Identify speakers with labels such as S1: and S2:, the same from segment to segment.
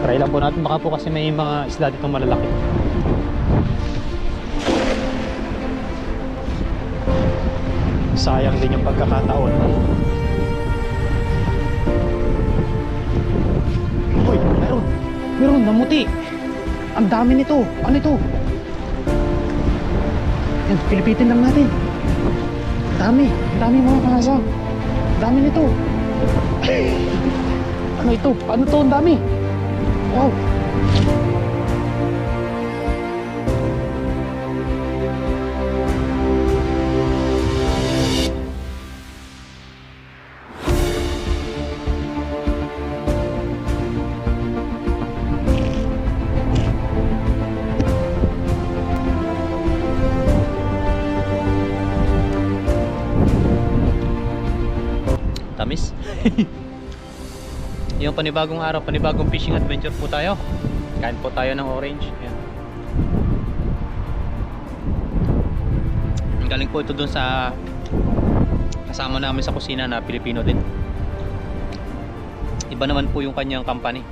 S1: Try lang po natin, baka po kasi may mga isda ditong malalaki. Sayang din yung pagkakataon. Uy, meron namuti. Ang dami nito. Ano ito? Yan, pilipitin lang natin. Dami mga kasa. Dami nito. Ano ito? Ano to? Ang dami. Wow. Tamis. Yung panibagong araw, panibagong fishing adventure po tayo. Kain po tayo ng orange. Ayan. Galing po ito dun sa kasama namin sa kusina na Pilipino din. Iba naman po yung kanyang company.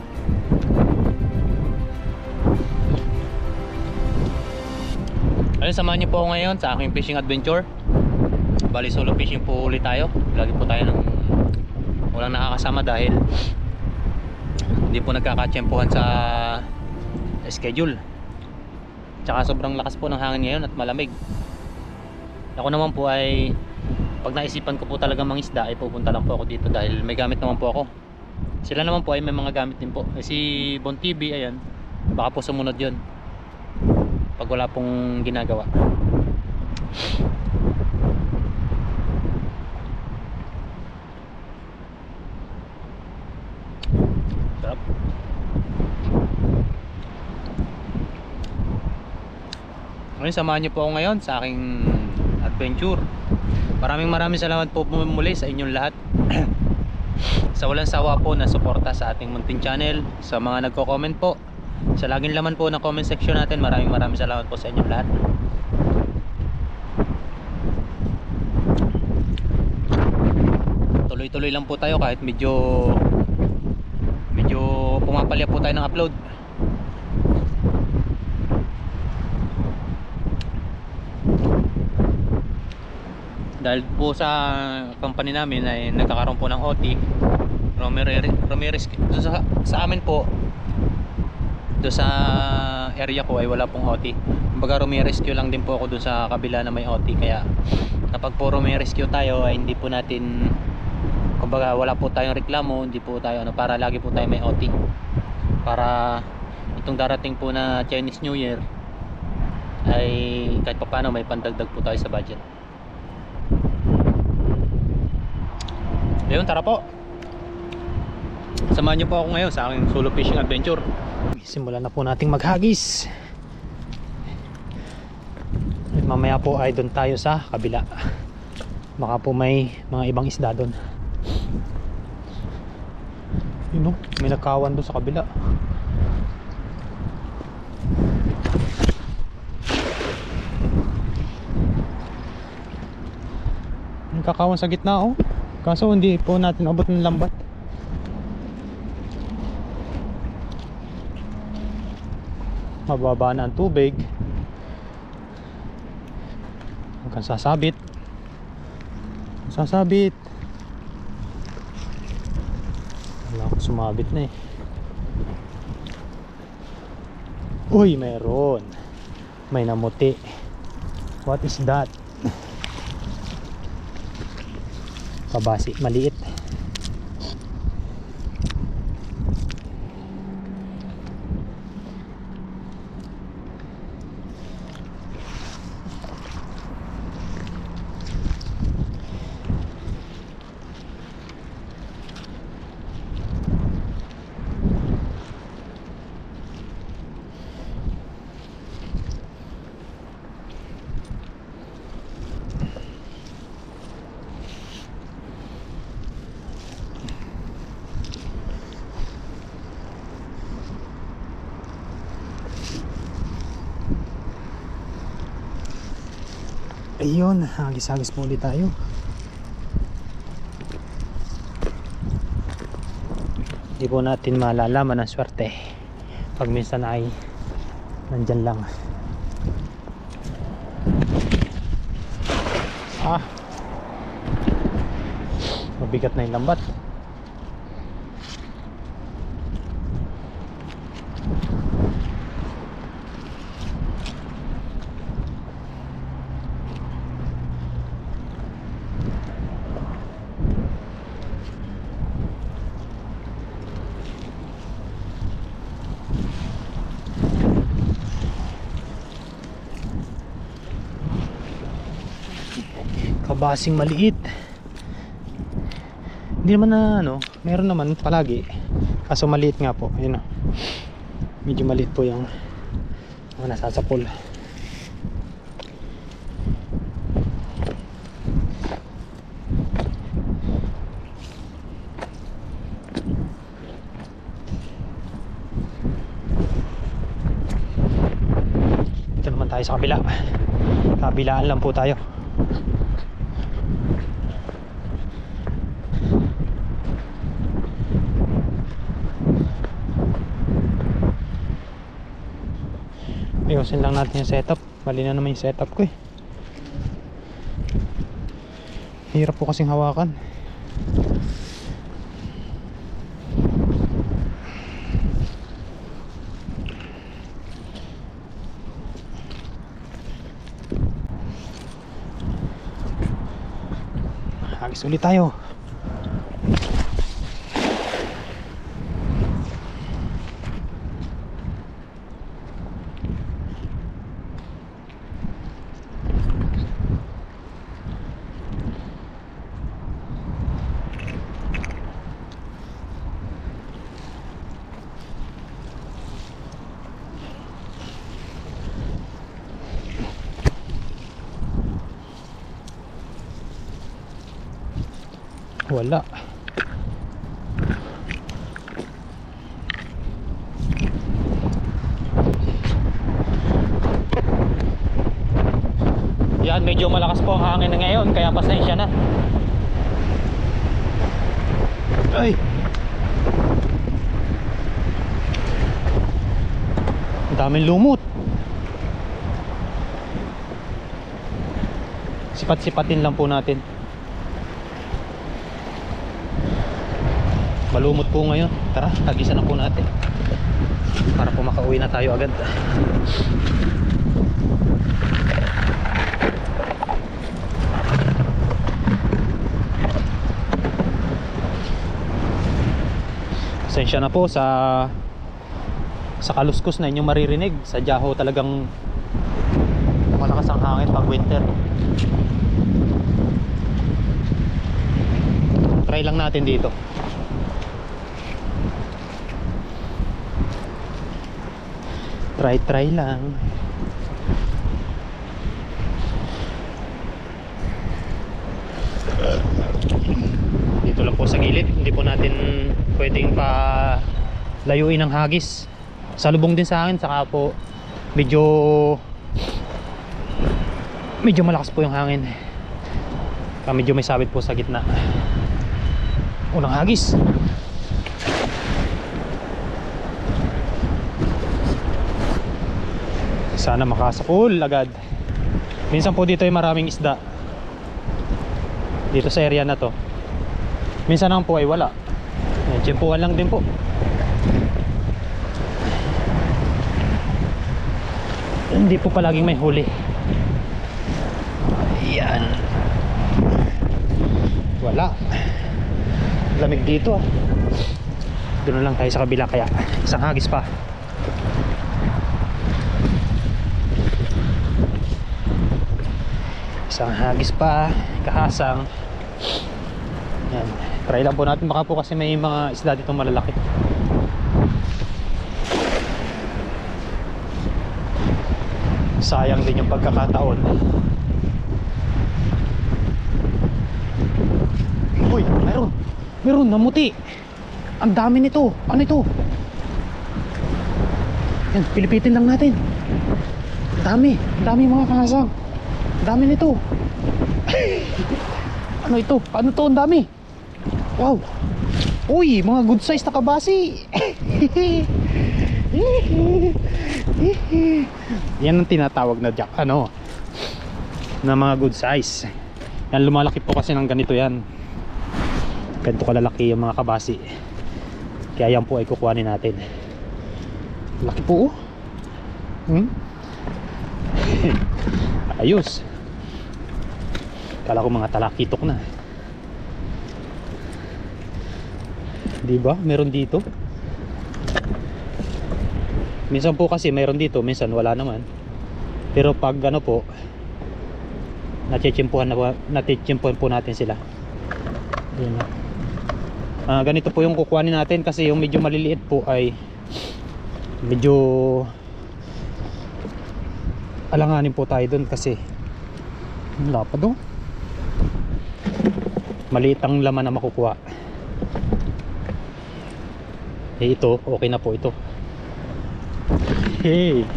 S1: Ayun, samahan niyo po ako ngayon sa aking fishing adventure. Bali solo fishing po ulit tayo. Lagi po tayo ng walang nakakasama dahil hindi po nagkakatsyempohan sa schedule. Tsaka sobrang lakas po ng hangin ngayon at malamig. Ako naman po ay pag naisipan ko po talaga mangisda ay pupunta lang po ako dito dahil may gamit naman po ako. Sila naman po ay may mga gamit din po. Si Bon TV, ayan, baka po sumunod yun pag wala pong ginagawa. Sarap. Ngayon, samahan niyo po ako ngayon sa aking adventure. Maraming salamat po muli sa inyong lahat. Sa walang sawa po na suporta sa ating munting channel, sa mga nagko-comment po, sa laging laman po ng comment section natin, maraming salamat po sa inyong lahat. Tuloy-tuloy lang po tayo kahit medyo pumapalya po tayo ng upload. Dahil po sa company namin ay nagkakaroon po ng OT. Ramirez sa amin po, doon sa area ko ay wala pong OT. Kumbaga rescue lang din po ako doon sa kabila na may OT. Kaya kapag po rescue tayo ay hindi po natin, kumbaga wala po tayong reklamo, hindi po tayo para lagi po tayo may OT. Para itong darating po na Chinese New Year ay kahit pa paano may pandagdag po tayo sa budget. Ayun, tara po. Samahan niyo po ako ngayon sa aking solo fishing adventure. Simulan na po nating maghagis. Mamaya po ay doon tayo sa kabila. Baka po may mga ibang isda doon. Yun o, may nagkawan doon sa kabila. May kakawan sa gitna o. Kaso hindi po natin abot ng lambat. Mababa na ang tubig. Huwag kang sasabit. Wala akong sumabit na eh. Uy, meron. May namuti. What is that? Pabasi, maliit. Ayun, hagis-hagis po ulit tayo. Hindi po natin malalaman ang swerte. pag minsan ay nandyan lang. Mabigat na yung lambat. Kabasing maliit. Hindi naman na ano, meron naman palagi. Kaso maliit nga po. Ayun o. Medyo maliit po yung mga nasasapol. Ito naman tayo sa kabila. Kabilaan lang po tayo. Ayusin lang natin yung setup. Mali na naman yung setup ko eh. Hirap po kasing hawakan. Hagis ulit tayo. Wala. Yan, medyo malakas po ang hangin na ngayon, kaya pasensya na. Ay! Ang daming lumot. Sipat-sipatin lang po natin. Malumot po ngayon. Tara, tagisa na po natin para po makauwi na tayo agad. Pasensya na po sa kaluskos na inyong maririnig. Sadya ho talagang malakas ang hangin pag winter. Try lang natin dito. Try lang. Dito lang po sa gilid. Hindi po natin pwedeng pa layuin ang hagis. Salubong din sa akin. Saka po medyo malakas po yung hangin. Medyo may sabit po sa gitna. Unang hagis. Sana makasakol agad. Minsan po dito ay maraming isda. Dito sa area na to. Minsan lang po ay wala. Tiyempuhan lang din po. Hindi po palaging may huli. Ayan. Wala. Lamig dito ah. Doon lang tayo sa kabila, kaya isang hagis pa. Isang hagis pa, kahasang. Yan. Try lang po natin, baka po kasi may mga isda dito malalaki. Sayang din yung pagkakataon. Uy, meron, namuti. Ang dami nito. Ano ito? Yan, pilipitin lang natin. Ang dami mga kahasang. Ang dami nito. Ano ito? Ano to? Ang dami. Wow. Uy, mga good size na kabasi. Yan ang tinatawag na jack, ano, na mga good size. Yan, lumalaki po kasi ng ganito yan. Ganito kalalaki yung mga kabasi. Kaya yan po ay kukuhanin natin. Laki po, oh. Ayos. Kala ko mga talakitok na. Diba? Meron dito. Minsan po kasi meron dito, minsan wala naman. Pero pag ano po, natitsimpuhan po natin sila. Ayan na. Ganito po yung kukuhanin natin kasi yung medyo maliliit po ay medyo alanganin po tayo dun kasi lapad, oh. Maliit ang laman na makukuha. Eh ito, okay na po ito. Hey,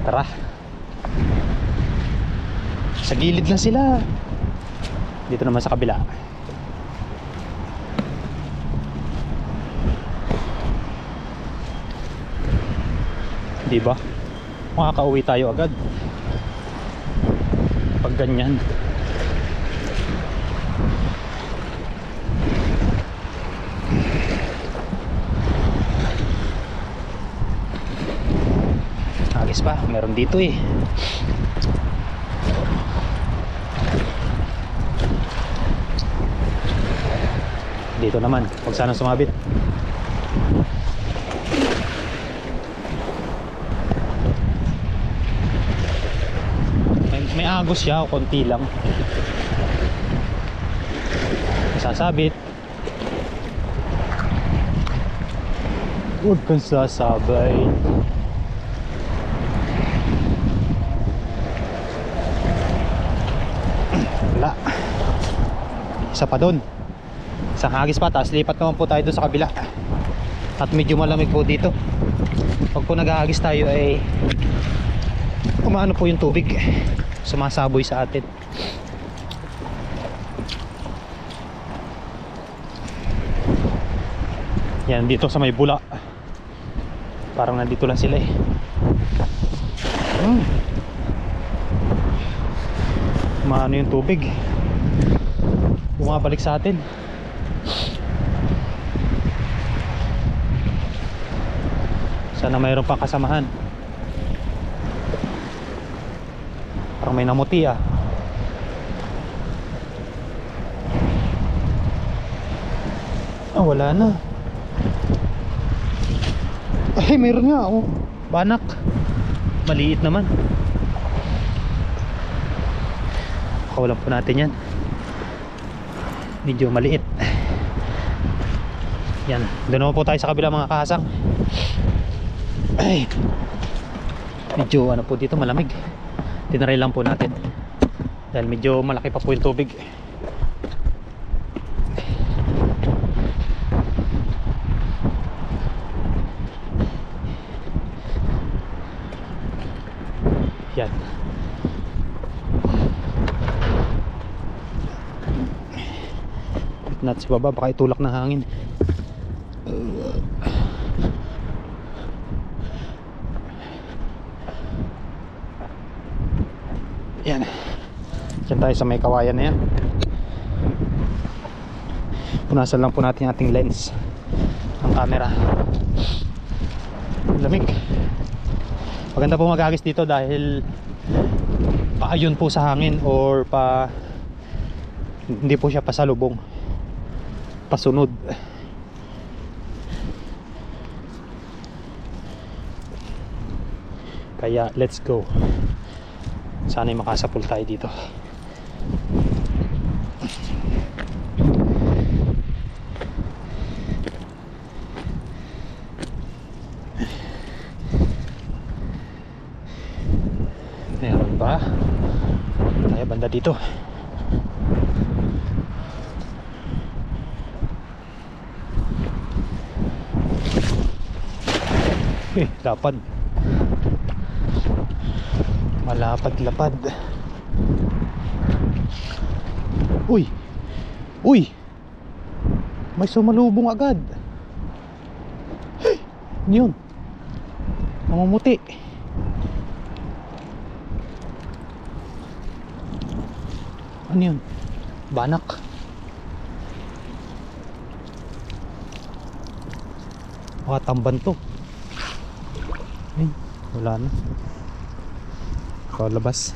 S1: tara. Sa gilid lang sila. Dito naman sa kabila. Diba? Makakauwi tayo agad pag ganyan. Agis pa, meron dito eh. Dito naman, huwag sana sumabit. May agos siya, konti lang. Sasabit. Huwag kang sasabay. Wala. Isa pa doon. Isang hagis pa, tapos lipat naman po tayo doon sa kabila. At medyo malamig po dito. Pag po naghahagis tayo ay umaano po yung tubig, sumasaboy sa atin. Yan, dito sa may bula. Parang nandito lang sila eh. Maano yung tubig, bumabalik sa atin. Sana mayroon pang kasamahan. Parang may namuti ah. Wala na. Ay, mayroon nga, oh. Banak. Maliit naman. Kawalan po natin yan. Medyo maliit. Yan, doon naman po tayo sa kabila mga kahasang. Ay, medyo ano po dito, malamig. Tinaray lang po natin dahil medyo malaki pa po yung tubig. Yan. Natin sa baba, baka itulak ng hangin. Yan. Diyan tayo sa may kawayan na yan. Punasan lang po natin yung ating lens ng camera. Lamig. Maganda po mag-agis dito dahil paayon po sa hangin or hindi po siya pasalubong, pasunod. Kaya let's go. Sana'y makasapul tayo dito. Meron ba? Tayo banda dito. Lapad. Malapad-lapad. Uy! Uy! May sumalubong agad. Hey! Yun. Mamumuti. Ano yun? Banak. Baka tamban to. Ay, wala na. Kalabas.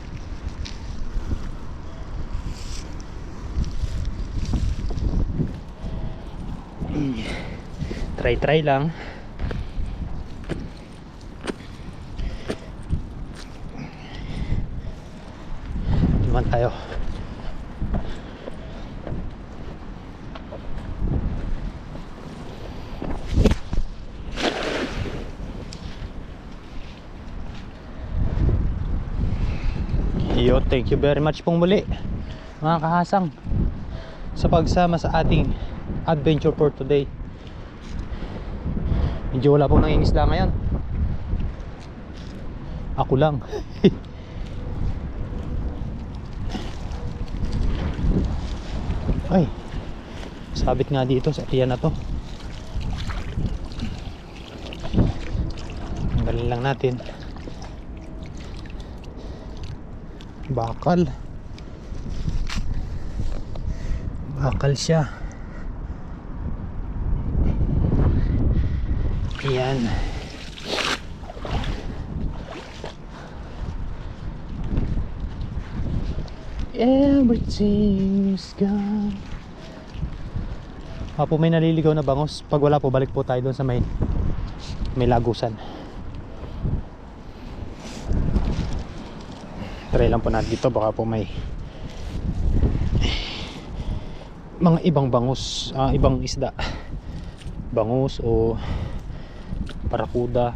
S1: Try lang. Naman tayo. Yo, thank you very much pong muli mga kahasang sa pagsama sa ating adventure for today. Medyo wala pong nangingisda ngayon. Ako lang. Ay, sabit nga dito sa area na to. Tanggalin lang natin. Bakal siya. Ayan. Everything's gone. Po may naliligaw na bangos. Pag wala po, balik po tayo doon sa may lagusan. Try lang po natin dito, baka po may mga ibang bangus, ibang isda, bangus o parakuda.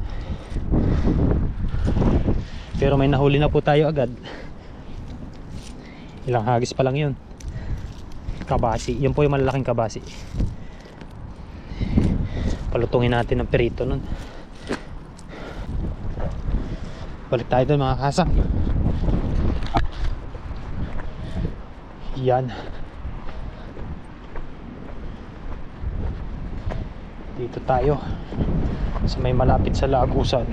S1: Pero may nahuli na po tayo agad. Ilang hagis pa lang yun. Kabasi, yun po yung malalaking kabasi. Palutungin natin ng perito nun. Balik tayo doon mga kasang. Yan. Dito tayo sa may malapit sa lagusan.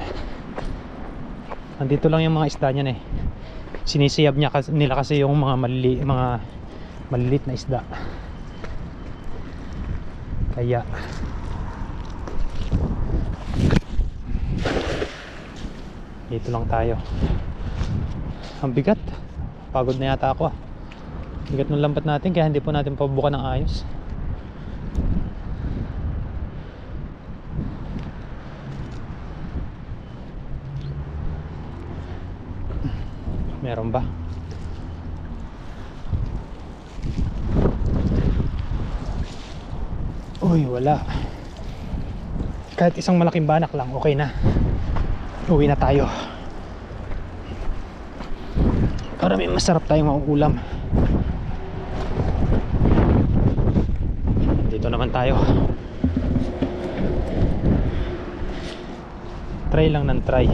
S1: Nandito lang yung mga isda niyan eh. Sinisiyab nila kasi yung mga maliliit na isda. Kaya dito lang tayo. Ang bigat. Pagod na yata ako. Bigat ng lambat natin, kaya hindi po natin pabubukan ng ayos. Meron ba? Uy, wala. Kahit isang malaking banak lang, okay na. Uwi na tayo para may masarap tayong mauulam. Dito naman tayo. Try lang ng try.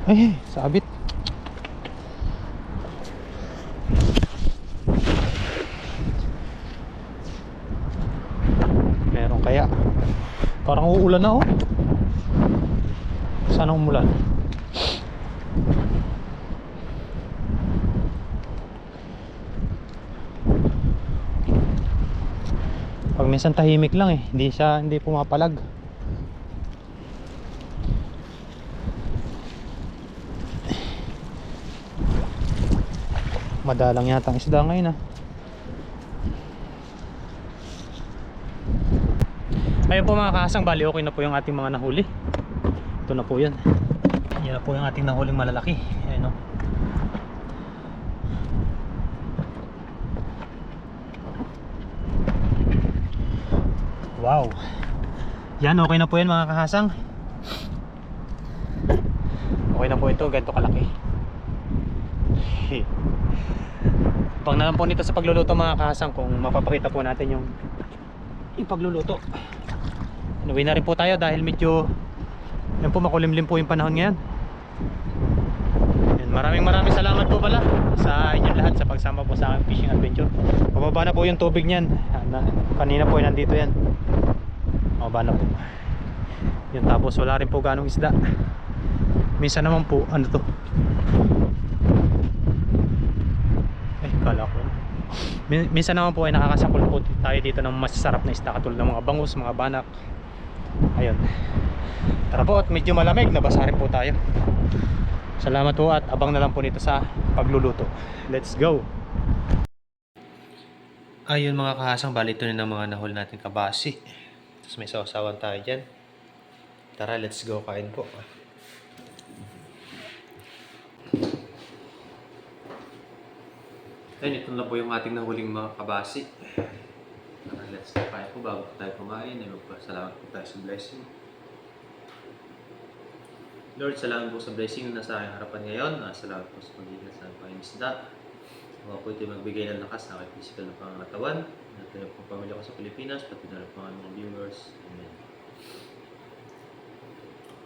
S1: Ay, sabit. Meron kaya. Parang uulan na oh. Sana umulan. Pag minsan tahimik lang eh, hindi pumapalag. Madalang yata ang isda ngayon ah. Ayun po mga kasang, bali okay na po yung ating mga nahuli. Ito na po yan. Yan na po yung ating nahuling malalaki. Ayun o. Wow. Yan, okay na po yan mga kahasang. Okay na po ito, ganito kalaki. Pang naman po nito sa pagluluto mga kahasang, kung mapapakita po natin yung pagluluto. Inuwi na rin po tayo dahil medyo yan po, makulimlim po yung panahon ngayon. Yan, maraming salamat po pala sa inyong lahat sa pagsama po sa aking fishing adventure. Pababa na po yung tubig niyan. Kanina po nandito yan. Pababa na po. Yun, tapos wala rin po ganong isda. Minsan naman po ano to, kala ko minsan naman po ay nakakasakol po tayo dito ng masasarap na isda katulad ng mga bangus, mga banak. Ayun, tara po, at medyo malamig, nabasa rin po tayo. Salamat po at abang na lang po nito sa pagluluto. Let's go. Ayun mga kahasang, bali ito na ng mga nahol natin kabasi. Tapos may sausawan tayo dyan. Tara, let's go, kain po. Ayun, ito na po yung ating nahuling mga kabasi. Let's go, kain po. Bago tayo kumain, ay magpasalamat po tayo sa blessing. Lord, salamat po sa blessing na nasa aking harapan ngayon. Salamat po sa pag-iingat sa aking isda. Mga po ito magbigay ng lakas sa aking physical na pangangatawan. At ito po pamilya ko sa Pilipinas, pati na rin po ang mga viewers. Amen.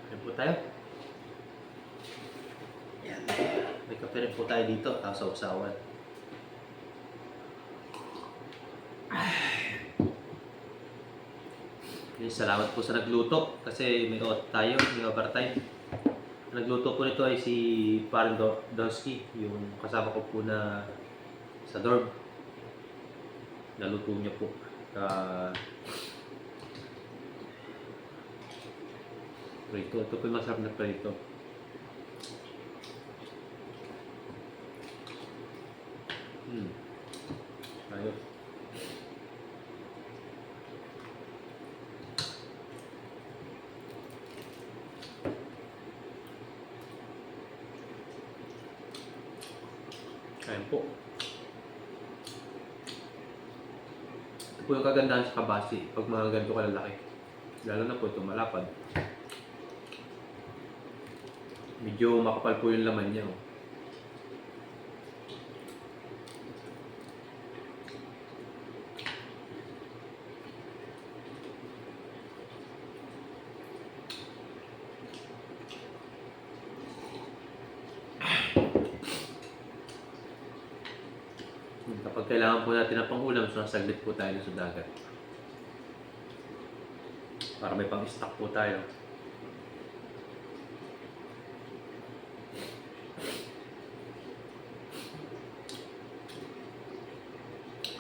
S1: Kain po tayo. Yan. May kape rin po tayo dito, tapos sa usawan. Salamat po sa nagluto kasi may tayo, may overtime. Nagluto po nito ay si Parang Donsky, yung kasama ko po na sa dorm. Naluto niya po. Prito. Ito po yung masarap na prito. Ayos. Ayan po. Ito po yung kagandahan sa kabasi pag mga ganito kalalaki. Lalo na po ito malapad. Medyo makapal po yung laman niya. Kapag kailangan po natin ng pang-ulam, so saglit po tayo sa dagat. Para may pang-stock po tayo.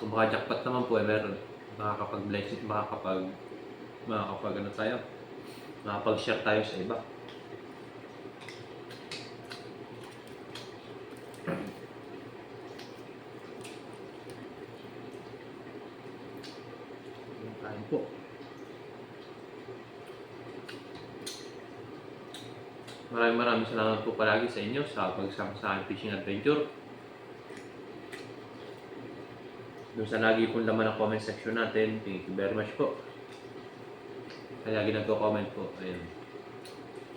S1: Kung maka-jackpot naman po, meron. Makakapag-blessing, ano tayo, makakapag-share tayo sa iba. Kain po. Maraming salamat po palagi sa inyo sa pagsama sa aking fishing adventure. Doon sa lagi pong laman ng comment section natin, thank you very much po. Kaya lagi nagko-comment po. Ayun.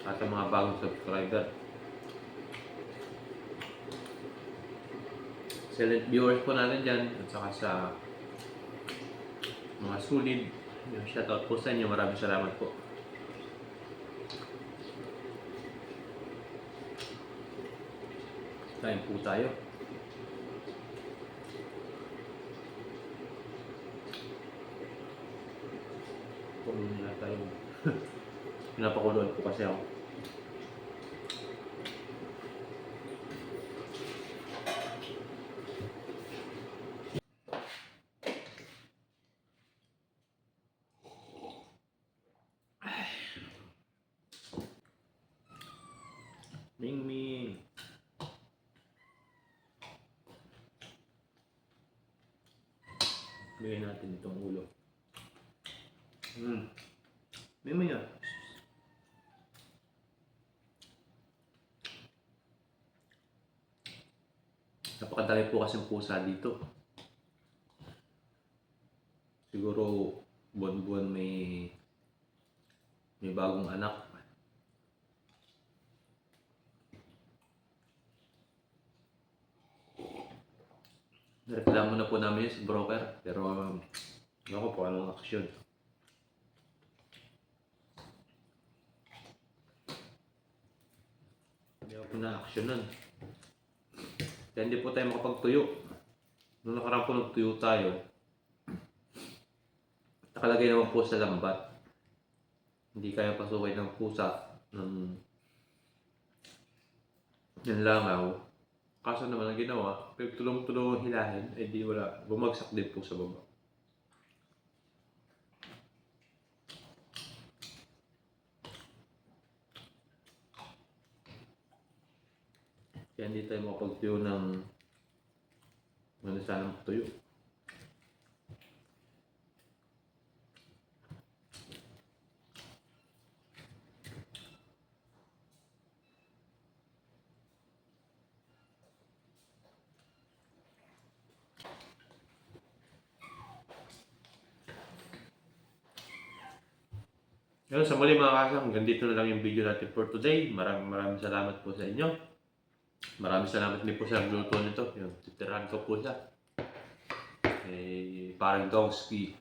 S1: At ang mga bagong subscriber. Silent viewers po natin dyan. At saka sa mga solid. Yung shoutout po sa inyo. Maraming salamat po. Kain po tayo. Pulunin na tayo. Pinapakuluan po kasi ako. Ming. Bigyan natin itong ulo. Ming yan. Napakadami po kasing pusa dito. Siguro buwan-buwan may bagong anak. Reklamo na po namin yun sa broker, pero ako po anong aksyon. Hindi ako na-action nun. Kaya hindi po tayo makapagtuyo. Nung nakaraan po nagtuyo tayo, nakalagay naman po sa lambat. Hindi kaya pasukin ng pusa ng langaw. Kaso naman ang ginawa, tulong-tulong hilahin, eh di wala, bumagsak din po sa baba. Kaya hindi tayo makapagtuyo ng sanang tuyo. Ngayon, sa muli mga kasang, hanggang dito na lang yung video natin for today. Maraming salamat po sa inyo. Maraming salamat din po sa nagluto nito. Yung titirahan ko po siya. Parang Dongski.